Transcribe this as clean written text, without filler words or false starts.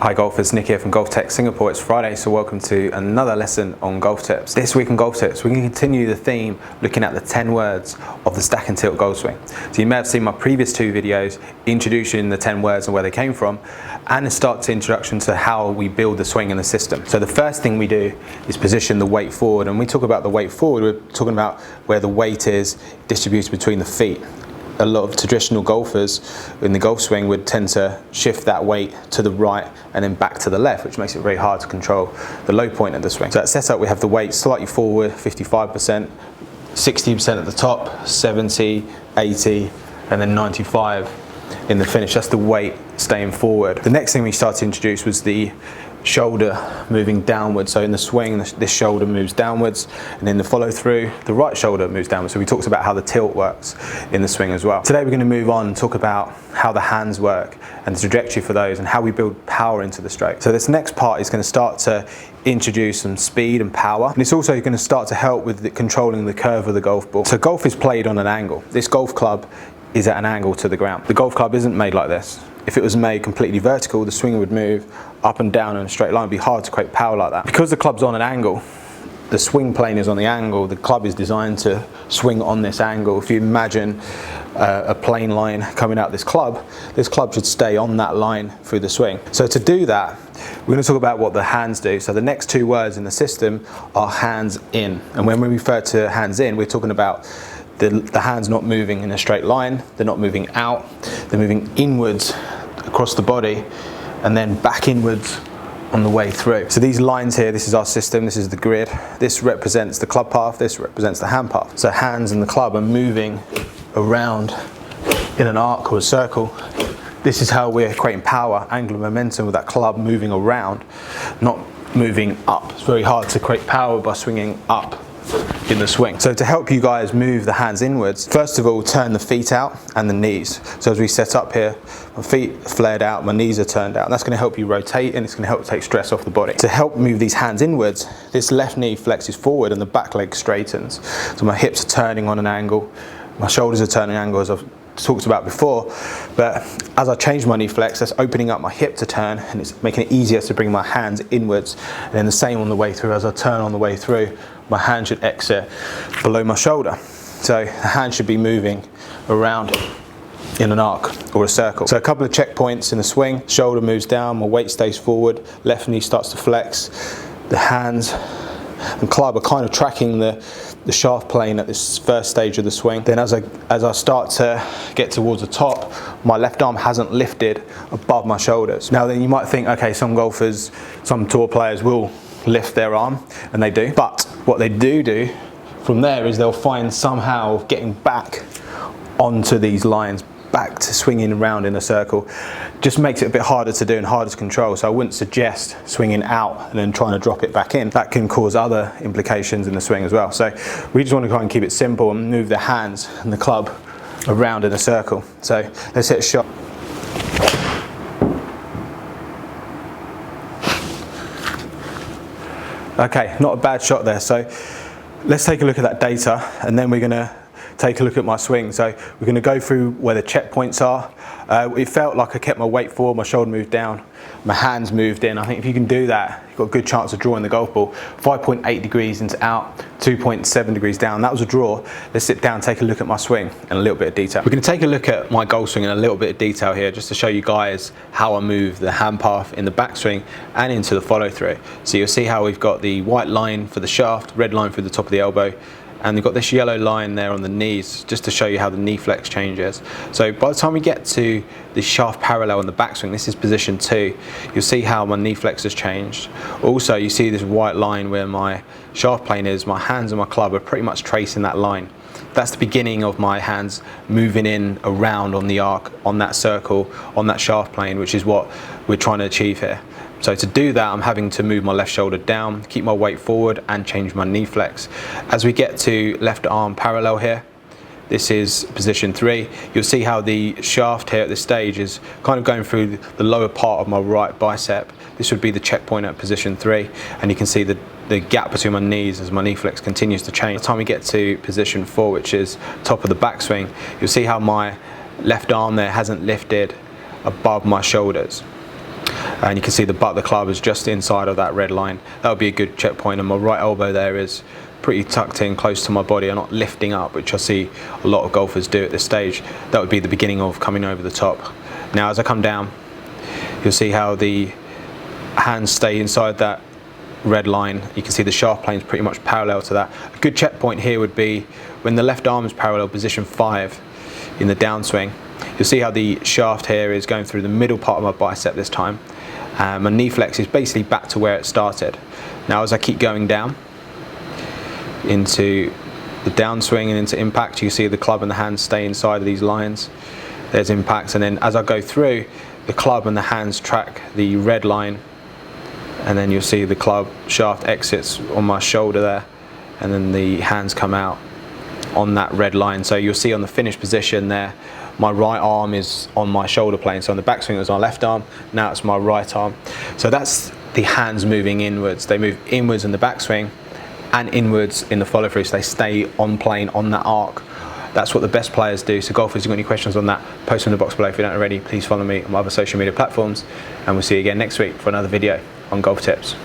Hi golfers, Nick here from GOLFTEC Singapore. It's Friday, so welcome to another lesson on golf tips. This week on golf tips, we're going to continue the theme looking at the 10 words of the stack and tilt golf swing. So you may have seen my previous two videos introducing the 10 words and where they came from, and it starts the introduction to how we build the swing and the system. So the first thing we do is position the weight forward, and when we talk about the weight forward, we're talking about where the weight is distributed between the feet. A lot of traditional golfers in the golf swing would tend to shift that weight to the right and then back to the left, which makes it very hard to control the low point of the swing. So at setup, we have the weight slightly forward, 55%, 60% at the top, 70, 80, and then 95 in the finish. That's the weight staying forward. The next thing we started to introduce was the shoulder moving downwards. So in the swing, this shoulder moves downwards, and in the follow through, the right shoulder moves downwards. So we talked about how the tilt works in the swing as well. Today we're going to move on and talk about how the hands work and the trajectory for those and how we build power into the stroke. So this next part is going to start to introduce some speed and power, and it's also going to start to help with controlling the curve of the golf ball. So golf is played on an angle. This golf club is at an angle to the ground. The golf club isn't made like this. If it was made completely vertical, the swing would move up and down in a straight line. It'd be hard to create power like that. Because the club's on an angle, the swing plane is on the angle, the club is designed to swing on this angle. If you imagine a plane line coming out this club should stay on that line through the swing. So to do that, we're going to talk about what the hands do. So the next two words in the system are hands in. And when we refer to hands in, we're talking about the hands not moving in a straight line, they're not moving out, they're moving inwards across the body and then back inwards on the way through. So these lines here, this is our system, this is the grid, this represents the club path, this represents the hand path. So hands and the club are moving around in an arc or a circle. This is how we're creating power, angular momentum with that club moving around, not moving up. It's very hard to create power by swinging up in the swing. So to help you guys move the hands inwards, first of all, turn the feet out and the knees. So as we set up here, my feet are flared out, my knees are turned out. And that's going to help you rotate, and it's going to help take stress off the body. To help move these hands inwards, this left knee flexes forward and the back leg straightens. So my hips are turning on an angle, my shoulders are turning angle, as I've talked about before, but as I change my knee flex, that's opening up my hip to turn, and it's making it easier to bring my hands inwards. And then the same on the way through. As I turn on the way through, my hand should exit below my shoulder. So the hand should be moving around in an arc or a circle. So a couple of checkpoints in the swing: shoulder moves down, my weight stays forward, left knee starts to flex, the hands and club are kind of tracking the shaft plane at this first stage of the swing. Then as I start to get towards the top, my left arm hasn't lifted above my shoulders. Now then you might think, okay, some golfers, some tour players will lift their arm, and they do. But what they do from there is they'll find somehow getting back onto these lines, back to swinging around in a circle. Just makes it a bit harder to do and harder to control. So I wouldn't suggest swinging out and then trying to drop it back in. That can cause other implications in the swing as well. So we just want to try and keep it simple and move the hands and the club around in a circle. So let's hit a shot. Okay, not a bad shot there. So let's take a look at that data, and then we're going to take a look at my swing. So we're going to go through where the checkpoints are. It felt like I kept my weight forward, my shoulder moved down, my hands moved in. I think if you can do that, you've got a good chance of drawing the golf ball. 5.8 degrees into out, 2.7 degrees down. That was a draw. Let's sit down and take a look at my swing in a little bit of detail. We're going to take a look at my golf swing in a little bit of detail here, just to show you guys how I move the hand path in the backswing and into the follow through. So you'll see how we've got the white line for the shaft, red line through the top of the elbow, and we've got this yellow line there on the knees, just to show you how the knee flex changes. So by the time we get to the shaft parallel in the backswing, this is position 2, you'll see how my knee flex has changed. Also, you see this white line where my shaft plane is, my hands and my club are pretty much tracing that line. That's the beginning of my hands moving in around on the arc, on that circle, on that shaft plane, which is what we're trying to achieve here. So to do that, I'm having to move my left shoulder down, keep my weight forward, and change my knee flex. As we get to left arm parallel here, this is position 3. You'll see how the shaft here at this stage is kind of going through the lower part of my right bicep. This would be the checkpoint at position 3, and you can see the gap between my knees as my knee flex continues to change. By the time we get to position 4, which is top of the backswing, you'll see how my left arm there hasn't lifted above my shoulders. and you can see the butt of the club is just inside of that red line. That would be a good checkpoint, and my right elbow there is pretty tucked in close to my body. I'm not lifting up, which I see a lot of golfers do at this stage. That would be the beginning of coming over the top. Now as I come down, you'll see how the hands stay inside that red line. You can see the shaft plane is pretty much parallel to that. A good checkpoint here would be when the left arm is parallel, position 5 in the downswing. You'll see how the shaft here is going through the middle part of my bicep this time. My knee flex is basically back to where it started. Now as I keep going down into the downswing and into impact, you see the club and the hands stay inside of these lines. There's impact, and then as I go through, the club and the hands track the red line, and then you'll see the club shaft exits on my shoulder there, and then the hands come out on that red line. So you'll see on the finished position there, my right arm is on my shoulder plane. So on the backswing it was my left arm, now it's my right arm. So that's the hands moving inwards. They move inwards in the backswing and inwards in the follow through, so they stay on plane on that arc. That's what the best players do. So golfers, if you've got any questions on that, post them in the box below. If you don't already, please follow me on my other social media platforms, and we'll see you again next week for another video on golf tips.